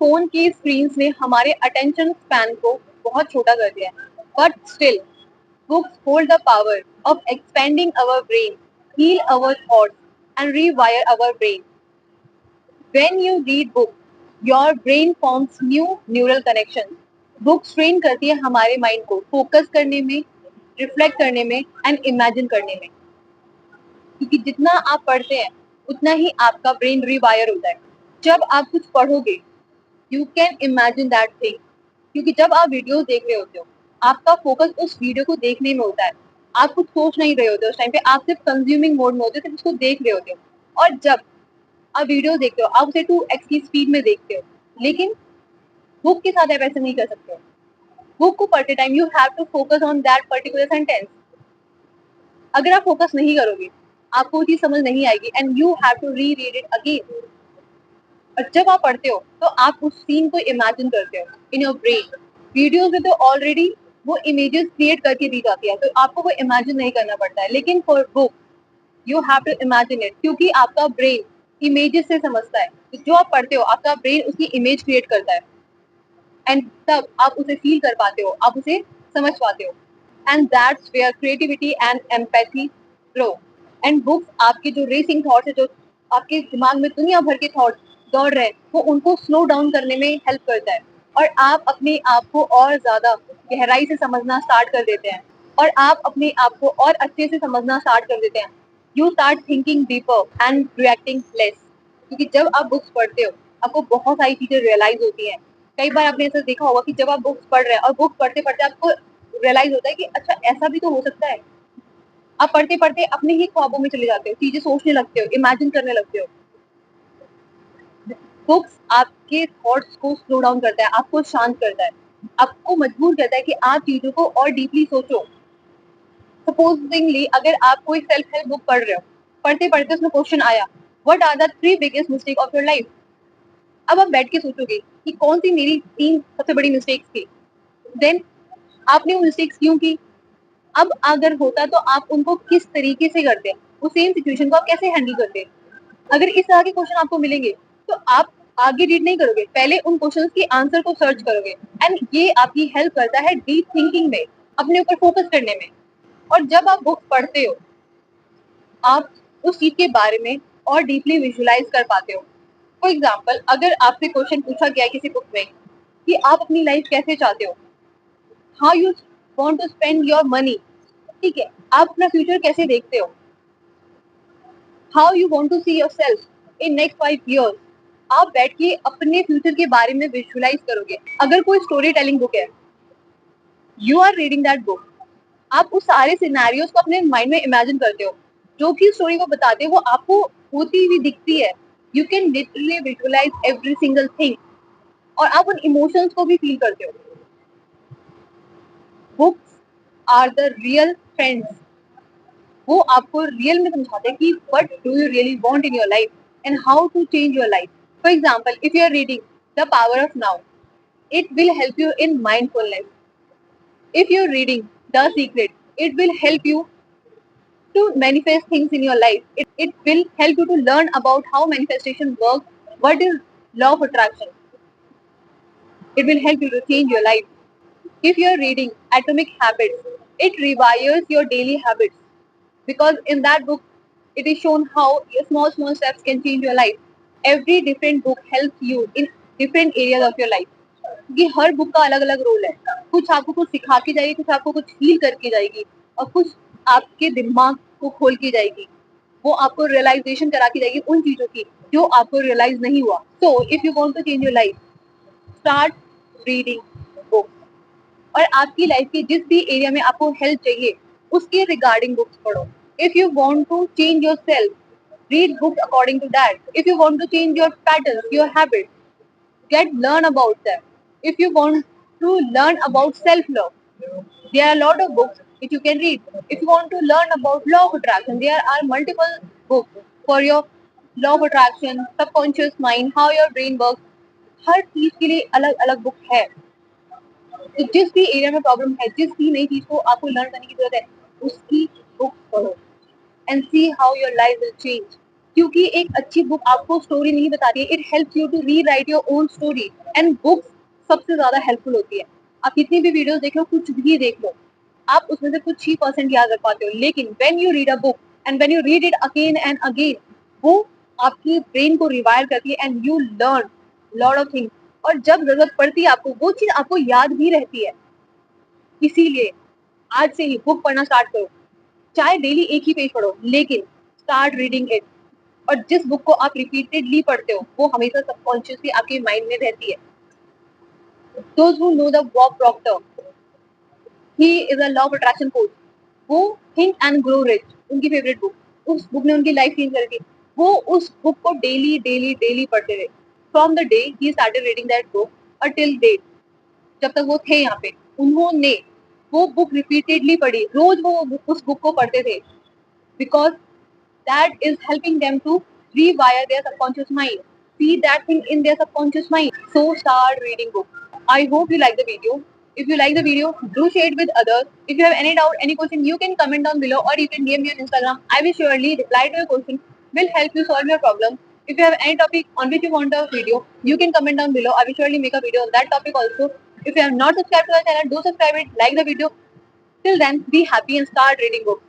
Phone की screens ने हमारे अटेंशन स्पैन को बहुत छोटा कर दिया है, but still books hold the power of expanding our brain, heal our thoughts, and rewire our brain. When you read books, your brain forms new neural connections. Books train करती है हमारे mind को फोकस करने में, reflect करने में and imagine करने में, क्योंकि जितना आप पढ़ते हैं उतना ही आपका ब्रेन रिवायर होता है. जब आप कुछ पढ़ोगे you can imagine that thing, क्योंकि जब आप वीडियोस देख रहे होते हो आपका फोकस उस वीडियो को देखने में होता है. आप कुछ सोच नहीं रहे होते उस टाइम पे, आप सिर्फ कंज्यूमिंग मोड में होते हो, सिर्फ उसको देख रहे होते हो. और जब आप वीडियो देखते हो आप उसे 2x की स्पीड में देखते हो, लेकिन बुक के साथ आप ऐसे नहीं कर सकते हो. बुक को पढ़ते time you have to focus on that particular sentence. अगर आप फोकस नहीं करोगे आपको वो चीज समझ नहीं आएगी and you have to reread it again. और जब आप पढ़ते हो तो आप उस सीन को इमेजिन करते हो इन योर ब्रेन. वीडियोस में तो ऑलरेडी वो इमेजेस क्रिएट करके दी जाती है, तो आपको वो इमेजिन नहीं करना पड़ता है. लेकिन for book you have to imagine it, क्योंकि आपका ब्रेन इमेजेस से समझता है. तो जो आप पढ़ते हो आपका ब्रेन उसकी इमेज क्रिएट करता है एंड तब आप उसे फील कर पाते हो, आप उसे समझ पाते हो. And that's where creativity and empathy grow. And books आपके जो रेसिंग थॉट्स है, जो आपके दिमाग में दुनिया भर के थॉट्स दौड़ रहे हैं, वो उनको स्लो डाउन करने में हेल्प करता है और आप अपने आप को और ज्यादा गहराई से समझना स्टार्ट कर देते हैं और आप अपने आप को और अच्छे से समझना स्टार्ट कर देते हैं. You start thinking deeper and reacting less, क्योंकि जब आप बुक्स पढ़ते हो आपको बहुत सारी चीजें रियलाइज होती हैं. कई बार आपने ऐसा देखा होगा कि जब आप बुक्स पढ़ रहे हैं और बुक्स पढ़ते पढ़ते आपको रियलाइज होता है कि अच्छा ऐसा भी तो हो सकता है. आप पढ़ते पढ़ते अपने ही ख्वाबों में चले जाते हो, चीजें सोचने लगते हो, इमेजिन करने लगते हो. बुक्स आपके थॉट्स को स्लो डाउन करता है, आपको शांत करता है, आपको मजबूर करता है कि आप चीजों को और डीपली सोचो. सपोजिंगली अगर आप कोई सेल्फ हेल्प बुक पढ़ रहे हो, पढ़ते पढ़ते उसमें क्वेश्चन आया what are the 3 biggest mistake of your life. अब आप बैठ के सोचोगे कि कौन सी मेरी 3 सबसे बड़ी मिस्टेक्स थी. देन आपने वो मिस्टेक्स क्यों की. अब अगर होता तो आप उनको किस तरीके से करते, उस सेम सिचुएशन को आप कैसे हैंडल करते. अगर इस तरह के क्वेश्चन आपको मिलेंगे तो आप आगे रीड नहीं करोगे, पहले उन क्वेश्चंस के आंसर को सर्च करोगे. एंड ये आपकी हेल्प करता है डीप थिंकिंग में, अपने ऊपर फोकस करने में. और जब आप बुक पढ़ते हो आप उस चीज के बारे में और डीपली विजुअलाइज कर पाते हो. फॉर एग्जाम्पल अगर आपसे क्वेश्चन पूछा गया है किसी बुक में कि आप अपनी लाइफ कैसे चाहते हो, how you want to spend your money, ठीक है, आप अपना फ्यूचर कैसे देखते हो, how you want to see yourself in next 5 years, आप बैठ के अपने फ्यूचर के बारे में विजुअलाइज करोगे. अगर कोई स्टोरी टेलिंग बुक है, you are reading that book, आप उस सारे सिनेरियोस को अपने माइंड में इमेजिन करते हो. जो भी स्टोरी वो बताते हैं वो आपको होती हुई दिखती है. You can literally visualize every single thing और आप उन इमोशंस को भी फील करते हो. Books are the real friends. वो आपको रियल में समझाते हैं कि what do you really want in your life and how to change your life. For example if you are reading the power of now, it will help you in mindfulness. If you're reading The Secret, it will help you to manifest things in your life. It will help you to learn about how manifestation works, what is law of attraction. It will help you to change your life. If you're reading Atomic Habits, it rewires your daily habits, because in that book it is shown how your small steps can change your life. Every different book helps you in different areas of your life. कि हर book का अलग अलग role है. कुछ आपको कुछ सिखा के जाएगी, कुछ आपको कुछ हील करके जाएगी और कुछ आपके दिमाग को खोल के जाएगी. वो आपको रियलाइजेशन करा के जाएगी उन चीजों की जो आपको रियलाइज नहीं हुआ. So if you want to change your life, start reading books. और आपकी लाइफ के जिस भी एरिया में आपको हेल्प चाहिए उसके रिगार्डिंग बुक्स पढ़ो. If you want to change yourself, read books according to that. If you want to change your patterns, your habits, learn about them. If you want to learn about self-love, there are a lot of books which you can read. If you want to learn about law of attraction, there are multiple books for your law of attraction, subconscious mind, how your brain works. हर चीज के लिए अलग अलग book है. तो जिस भी area में प्रॉब्लम है, जिस भी नई चीज को आपको लर्न करने की जरूरत है, उसकी बुक पढ़ो and see how your life will change. क्योंकि एक अच्छी बुक आपको स्टोरी नहीं बताती है, it helps you to rewrite your own story, and books सबसे ज्यादा हेल्पफुल होती है। आप कितनी भी वीडियोस देख लो, कुछ भी देख लो, आप उसमें से कुछ ही परसेंट याद रख पाते हो, लेकिन when you read a book and when you read it again and again, वो आपकी ब्रेन को रिवायर करती है and you learn lot of things, और जब जरूरत पड़ती है आपको, वो चीज आपको याद भी रहती है। इसीलिए आज से ही बुक पढ़ना स्टार्ट करो, चाहे डेली एक ही पेज पढ़ो, लेकिन स्टार्ट रीडिंग इट। और जिस बुक को आप रिपीटेडली पढ़ते हो, वो हमेशा सबकॉन्शियसली आपके माइंड में रहती है। Those who know the Bob Procter, he is a law of attraction coach. वो थिंक एंड ग्रो रिच, उनकी फेवरेट बुक, उस बुक ने उनकी लाइफ चेंज करी थी। वो उस बुक को डेली डेली डेली पढ़ते थे, from the day he started reading that book till date, जब तक वो थे यहाँ पे, उन्होंने वो बुक रिपीटेडली पढ़ी, रोज वो उस बुक को पढ़ते थे, because that is helping them to rewire their subconscious mind, see that thing in their subconscious mind. So start reading books. I hope you like the video. If you like the video, do share it with others. If you have any doubt, any question, you can comment down below, or you can DM me on Instagram. I will surely reply to your question, will help you solve your problem. If you have any topic on which you want a video, you can comment down below. I will surely make a video on that topic also. If you have not subscribed to our channel, do subscribe it, like the video. Till then, be happy and start reading books.